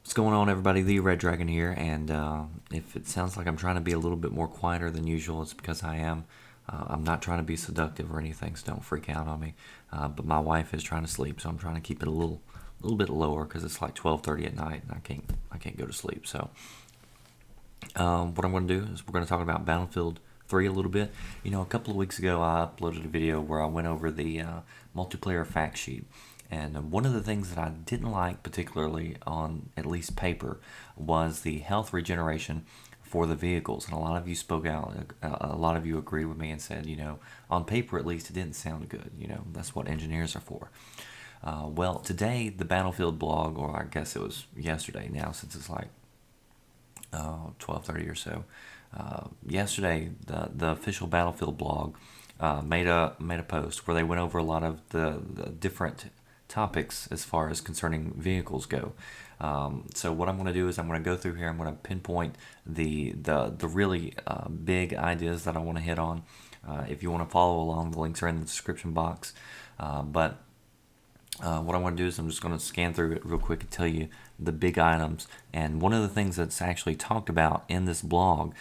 What's going on, everybody? The Red Dragon here, and if it sounds like I'm trying to be a little bit more quieter than usual, it's because I am. I'm not trying to be seductive or anything, so don't freak out on me. But my wife is trying to sleep, so I'm trying to keep it a little bit lower because it's like 12:30 at night, and I can't go to sleep. So what I'm going to do is we're going to talk about Battlefield 3 a little bit. You know, a couple of weeks ago, I uploaded a video where I went over the multiplayer fact sheet. And one of the things that I didn't like particularly on at least paper was the health regeneration for the vehicles. And a lot of you spoke out, a lot of you agreed with me and said, you know, on paper at least it didn't sound good. You know, that's what engineers are for. Well, today the Battlefield blog, or I guess it was yesterday now since it's like 12:30 or so. Yesterday, the official Battlefield blog made a post where they went over a lot of the different topics as far as concerning vehicles go. So what I'm going to do is I'm going to go through here. I'm going to pinpoint the really big ideas that I want to hit on. If you want to follow along, the links are in the description box. But what I want to do is I'm just going to scan through it real quick and tell you the big items. And one of the things that's actually talked about in this blog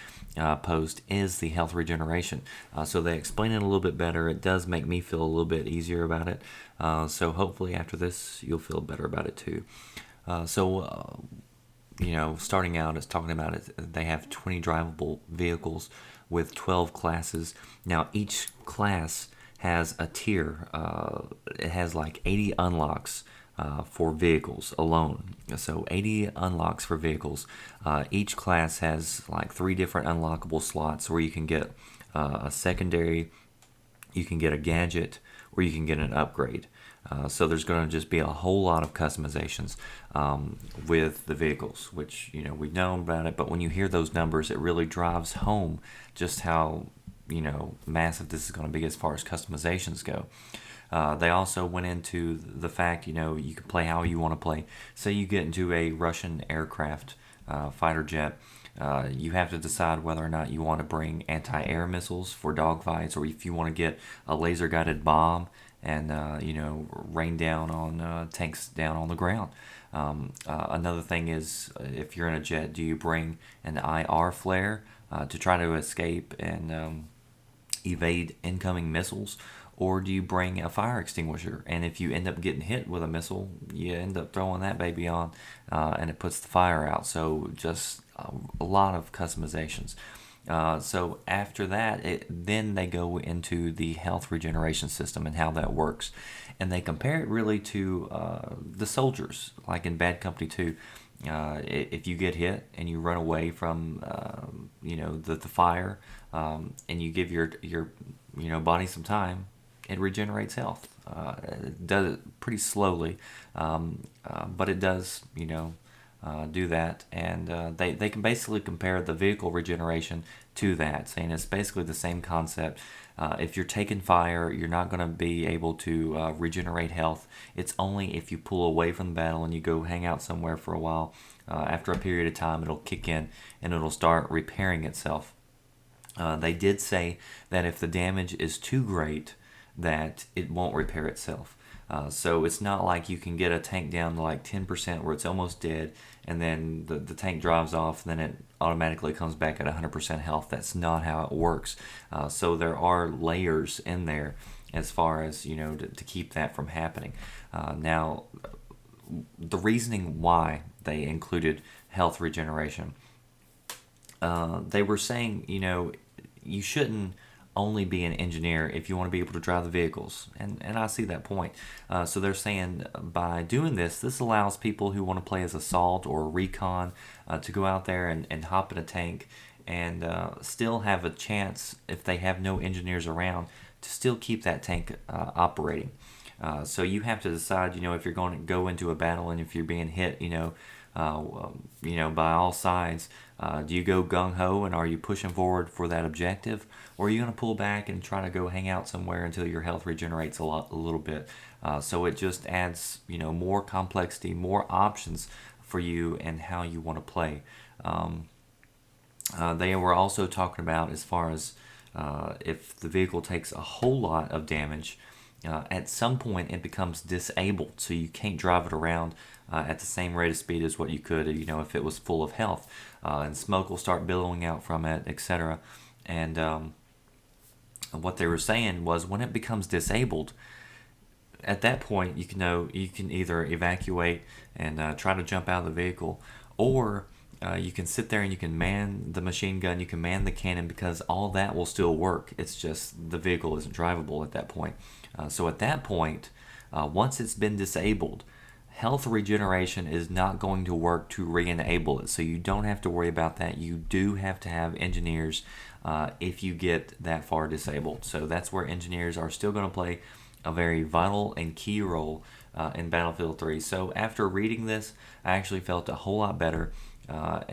post is the health regeneration. So they explain it a little bit better. It does make me feel a little bit easier about it. So hopefully after this you'll feel better about it too. You know, starting out, it's talking about it. They have 20 drivable vehicles with 12 classes. Now each class has a tier. It has like 80 unlocks for vehicles alone. So 80 unlocks for vehicles. Each class has like 3 different unlockable slots where you can get a secondary, you can get a gadget, or you can get an upgrade. So there's going to just be a whole lot of customizations with the vehicles, which, you know, we've known about it, but when you hear those numbers, it really drives home just how, you know, massive this is going to be as far as customizations go. They also went into the fact, you know, you can play how you want to play. Say you get into a Russian aircraft fighter jet, you have to decide whether or not you want to bring anti-air missiles for dogfights, or if you want to get a laser-guided bomb and you know, rain down on tanks down on the ground. Another thing is, if you're in a jet, do you bring an IR flare to try to escape and evade incoming missiles, or do you bring a fire extinguisher? And if you end up getting hit with a missile, you end up throwing that baby on, and it puts the fire out. So just a lot of customizations. So after that, then they go into the health regeneration system and how that works. And they compare it really to the soldiers, like in Bad Company 2. If you get hit and you run away from you know, the fire, and you give your you know, body some time, it regenerates health. It does it pretty slowly, but it does, you know, do that. And they can basically compare the vehicle regeneration to that, saying it's basically the same concept. If you're taking fire, you're not going to be able to regenerate health. It's only if you pull away from the battle and you go hang out somewhere for a while. After a period of time, it'll kick in and it'll start repairing itself. They did say that if the damage is too great, that it won't repair itself. So it's not like you can get a tank down to like 10% where it's almost dead, and then the tank drives off, and then it automatically comes back at 100% health. That's not how it works. So there are layers in there as far as, you know, to keep that from happening. Now, the reasoning why they included health regeneration, they were saying, you know, you shouldn't only be an engineer if you want to be able to drive the vehicles, and I see that point. So they're saying by doing this allows people who want to play as assault or recon to go out there and hop in a tank and still have a chance, if they have no engineers around, to still keep that tank operating. So you have to decide, you know, if you're going to go into a battle and if you're being hit, you know, by all sides, do you go gung-ho and are you pushing forward for that objective, or are you going to pull back and try to go hang out somewhere until your health regenerates a little bit? So it just adds, you know, more complexity, more options for you and how you want to play. They were also talking about as far as if the vehicle takes a whole lot of damage, at some point it becomes disabled, so you can't drive it around at the same rate of speed as what you could, if it was full of health. And smoke will start billowing out from it, etc. And what they were saying was when it becomes disabled, at that point you can either evacuate and try to jump out of the vehicle, or you can sit there and you can man the machine gun, you can man the cannon, because all that will still work. It's just the vehicle isn't drivable at that point. So at that point, once it's been disabled, health regeneration is not going to work to re-enable it. So you don't have to worry about that. You do have to have engineers if you get that far disabled. So that's where engineers are still going to play a very vital and key role in Battlefield 3. So after reading this, I actually felt a whole lot better. As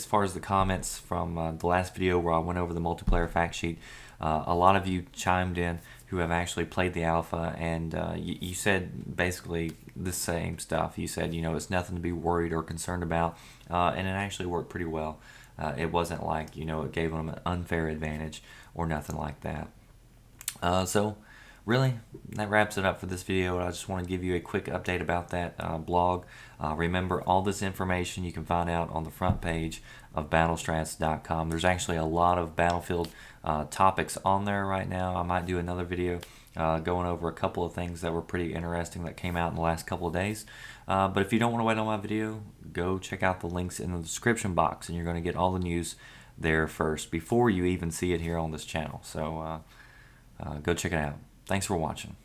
far as the comments from the last video where I went over the multiplayer fact sheet, a lot of you chimed in who have actually played the alpha, and you said basically the same stuff. You said, it's nothing to be worried or concerned about, and it actually worked pretty well. It wasn't like, it gave them an unfair advantage or nothing like that. So really, that wraps it up for this video. I just want to give you a quick update about that blog. Remember, all this information you can find out on the front page of battlestrats.com. There's actually a lot of Battlefield topics on there right now. I might do another video going over a couple of things that were pretty interesting that came out in the last couple of days. But if you don't want to wait on my video, go check out the links in the description box, and you're going to get all the news there first before you even see it here on this channel. So go check it out. Thanks for watching.